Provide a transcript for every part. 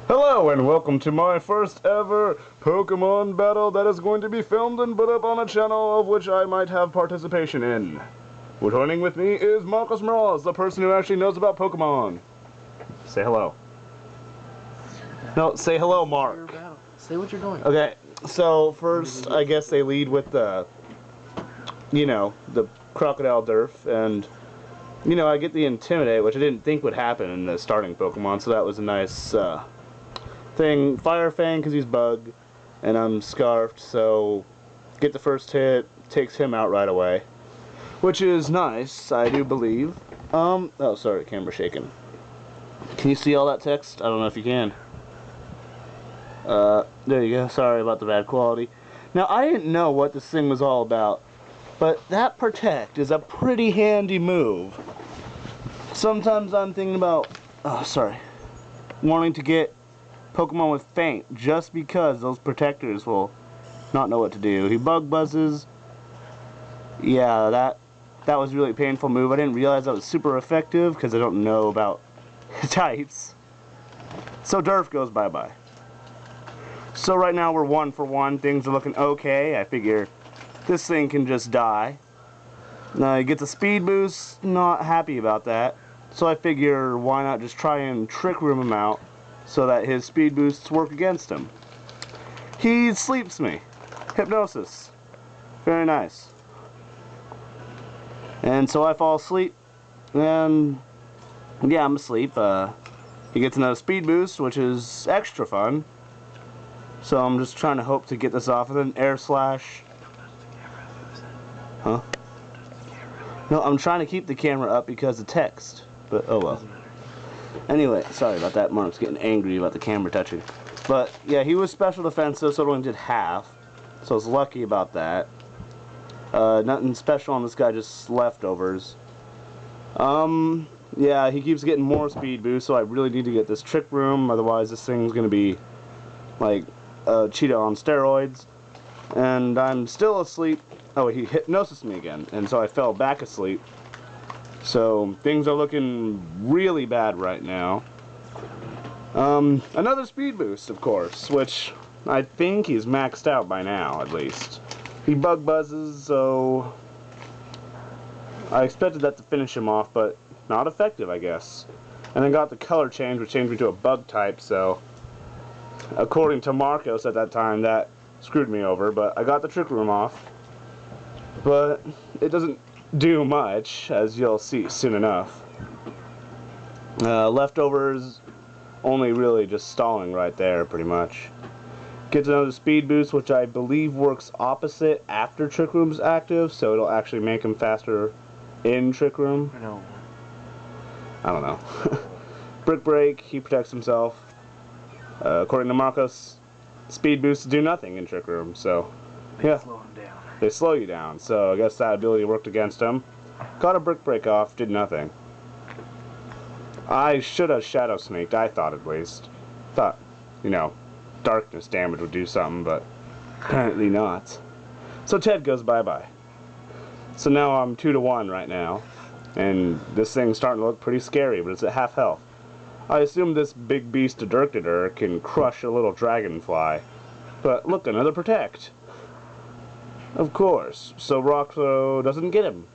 Hello and welcome to my first ever Pokemon battle that is going to be filmed and put up on a channel of which I might have participation in. Joining with me is Marcos Morales, the person who actually knows about Pokemon. Say hello. No, say hello, Mark. Say what you're doing. Okay, so first I guess they lead with the, the Crocodile Durf, and I get the Intimidate, which I didn't think would happen in the starting Pokemon, so that was a nice thing. Fire Fang because he's Bug, and I'm Scarfed, so get the first hit, takes him out right away, which is nice, I do believe. Oh, sorry, camera shaking. Can you see all that text? I don't know if you can. There you go. Sorry about the bad quality. Now, I didn't know what this thing was all about, but that Protect is a pretty handy move. Sometimes I'm thinking about, wanting to get Pokemon with Faint, just because those Protectors will not know what to do. He Bug Buzzes. Yeah, that was a really painful move. I didn't realize that was super effective, because I don't know about types. So Durf goes bye-bye. So right now we're 1 for 1. Things are looking okay. I figure this thing can just die. He gets a speed boost. Not happy about that. So I figure why not just try and Trick Room him out so that his speed boosts work against him. He sleeps me. Hypnosis. Very nice. And so I fall asleep. And yeah, I'm asleep. He gets another speed boost, which is extra fun. So I'm just trying to hope to get this off with an Air Slash. Huh? No, I'm trying to keep the camera up because of text. But oh well. Anyway, sorry about that. Mark's getting angry about the camera touching. But yeah, he was special defensive, so it only did half. So I was lucky about that. Nothing special on this guy, just leftovers. Yeah, he keeps getting more speed boost, so I really need to get this Trick Room, otherwise this thing's gonna be like Cheetah on steroids. And I'm still asleep. Oh, he hypnosed me again, and so I fell back asleep. So things are looking really bad right now. Another speed boost, of course, which I think he's maxed out by now, at least. He Bug Buzzes, so I expected that to finish him off, but not effective, I guess. And then got the color change, which changed me to a Bug type, so according to Marcos at that time, that screwed me over, but I got the Trick Room off. But it doesn't do much, as you'll see soon enough. Leftovers only really just stalling right there, pretty much. Gets another speed boost, which I believe works opposite after Trick Room's active, so it'll actually make him faster in Trick Room. I don't know. Brick Break, he protects himself. According to Marcos, speed boosts do nothing in Trick Room, so yeah. They slow you down, so I guess that ability worked against him. Got a Brick Break off, did nothing. I should have Shadow Snaked, I thought at least. Thought, darkness damage would do something, but apparently not. So Ted goes bye-bye. So now I'm 2 to 1 right now, and this thing's starting to look pretty scary, but it's at half health. I assume this big beast of Durkadurk can crush a little dragonfly. But look, another Protect. Of course. So Rock Throw doesn't get him.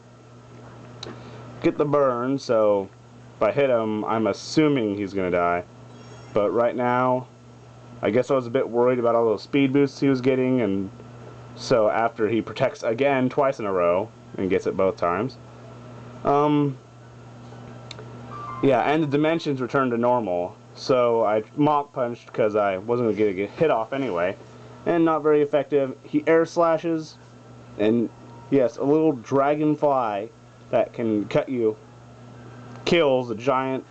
Get the burn, so if I hit him, I'm assuming he's gonna die. But right now, I guess I was a bit worried about all those speed boosts he was getting, and so after he protects again twice in a row, and gets it both times. Yeah, and the dimensions return to normal, so I Mach Punched because I wasn't going to get hit off anyway, and not very effective. He Air Slashes, and yes, a little dragonfly that can cut you kills a giant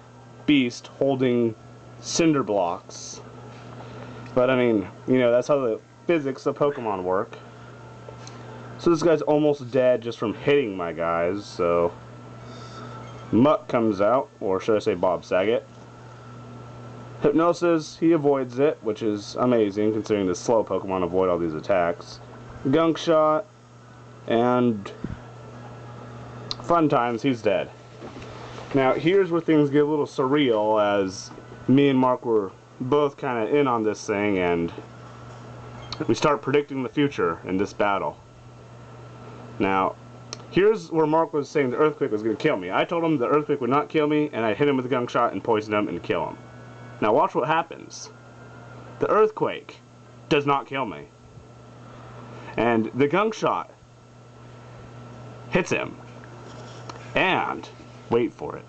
beast holding cinder blocks. But I mean, that's how the physics of Pokemon work. So this guy's almost dead just from hitting my guys, so Mutt comes out, or should I say Bob Saget. Hypnosis, he avoids it, which is amazing considering the slow Pokemon avoid all these attacks. Gunk Shot, and fun times, he's dead. Now here's where things get a little surreal, as me and Mark were both kind of in on this thing, and we start predicting the future in this battle. Now, here's where Mark was saying the earthquake was going to kill me. I told him the earthquake would not kill me, and I'd hit him with a gun shot and poison him and kill him. Now watch what happens. The earthquake does not kill me. And the gun shot hits him. And, wait for it.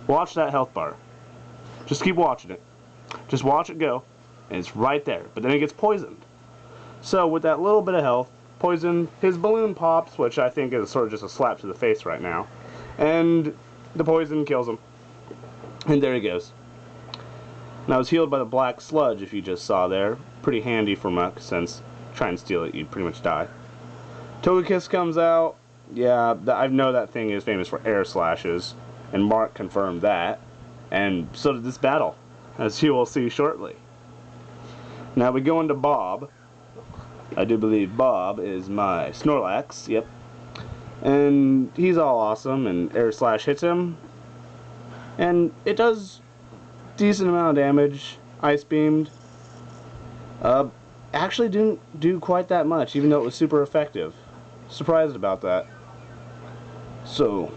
Watch that health bar. Just keep watching it. Just watch it go, and it's right there. But then it gets poisoned. So with that little bit of health, poison, his balloon pops, which I think is sort of just a slap to the face right now. And the poison kills him. And there he goes. Now I was healed by the black sludge, if you just saw there. Pretty handy for Muck, since try and steal it, you'd pretty much die. Togekiss comes out. Yeah, I know that thing is famous for air slashes. And Mark confirmed that. And so did this battle, as you will see shortly. Now we go into Bob. I do believe Bob is my Snorlax, yep. And he's all awesome, and air slash hits him. And it does decent amount of damage, ice beamed. Actually didn't do quite that much, even though it was super effective. Surprised about that. So,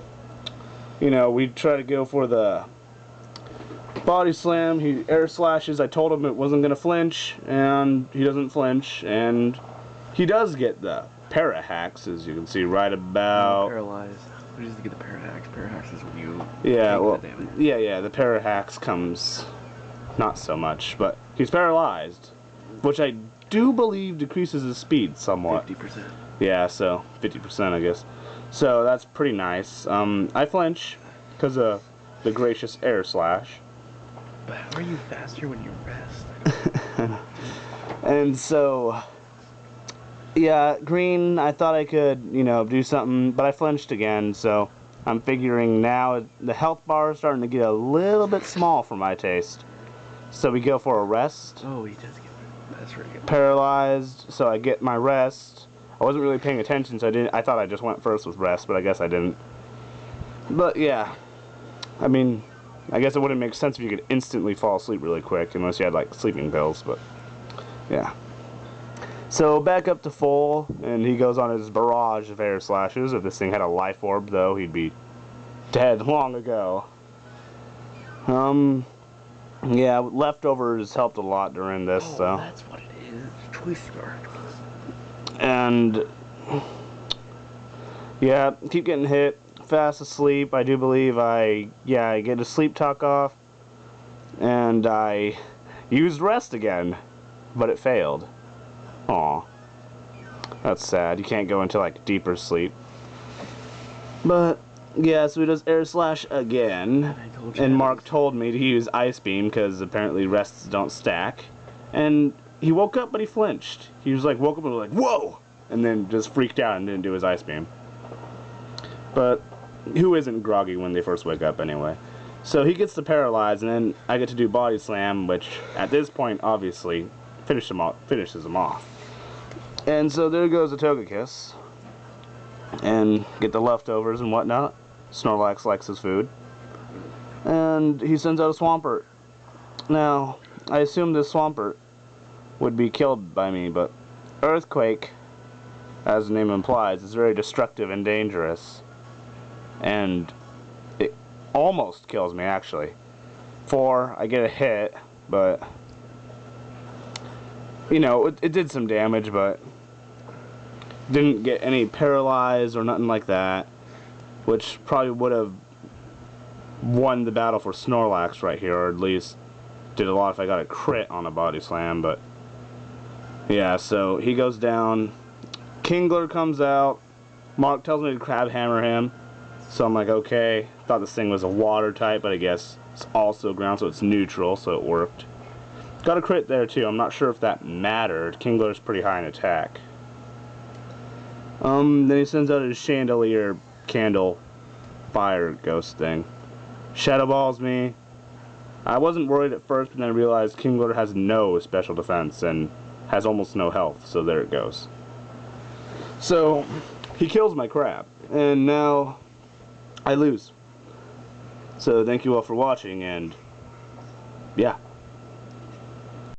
you know, we try to go for the body slam. He air slashes. I told him it wasn't going to flinch, and he doesn't flinch, and he does get the para hacks, as you can see right about. Paralyzed. What does he get the para hacks? Para hacks is when you yeah, take well, the damage. yeah, the para hacks comes not so much, but he's paralyzed, which I do believe decreases his speed somewhat. 50%. Yeah, so 50%, I guess. So that's pretty nice. I flinch because of the gracious air slash. But how are you faster when you rest? And so, yeah, green, I thought I could, you know, do something, but I flinched again, so I'm figuring now the health bar is starting to get a little bit small for my taste. So we go for a rest. Oh, he does get that's really good. Paralyzed, so I get my rest. I wasn't really paying attention, so I thought I just went first with rest, but I guess I didn't. But yeah, I mean, I guess it wouldn't make sense if you could instantly fall asleep really quick, unless you had like sleeping pills, but yeah. So back up to full, and he goes on his barrage of air slashes. If this thing had a life orb, though, he'd be dead long ago. Yeah, leftovers helped a lot during this, Oh, so. that's what it is. Choice scar. And yeah, keep getting hit. Fast asleep. I do believe I get a sleep talk off, and I used rest again, but it failed. Aw, that's sad. You can't go into like deeper sleep. But yeah, so he does air slash again, and Mark told me to use ice beam because apparently rests don't stack. And he woke up, but he flinched. He was like woke up and was like, "Whoa!" and then just freaked out and didn't do his ice beam. But who isn't groggy when they first wake up anyway? So he gets to paralyze, and then I get to do body slam, which at this point obviously finishes him off. And so there goes a Togekiss, and get the leftovers and whatnot. Snorlax likes his food, and he sends out a Swampert. Now I assume this Swampert would be killed by me, but Earthquake, as the name implies, is very destructive and dangerous. And it almost kills me, actually. 4, I get a hit, but you know, it did some damage, but didn't get any paralyzed or nothing like that, which probably would have won the battle for Snorlax right here, or at least did a lot if I got a crit on a body slam. But yeah, so he goes down. Kingler comes out. Mark tells me to crab hammer him, so I'm like, okay. Thought this thing was a water type, but I guess it's also ground, so it's neutral, so it worked. Got a crit there too. I'm not sure if that mattered. Kingler's pretty high in attack. Then he sends out his chandelier candle fire ghost thing. Shadow balls me. I wasn't worried at first, but then I realized Kingler has no special defense and has almost no health, so there it goes. So he kills my crab, and now I lose. So thank you all for watching, and yeah.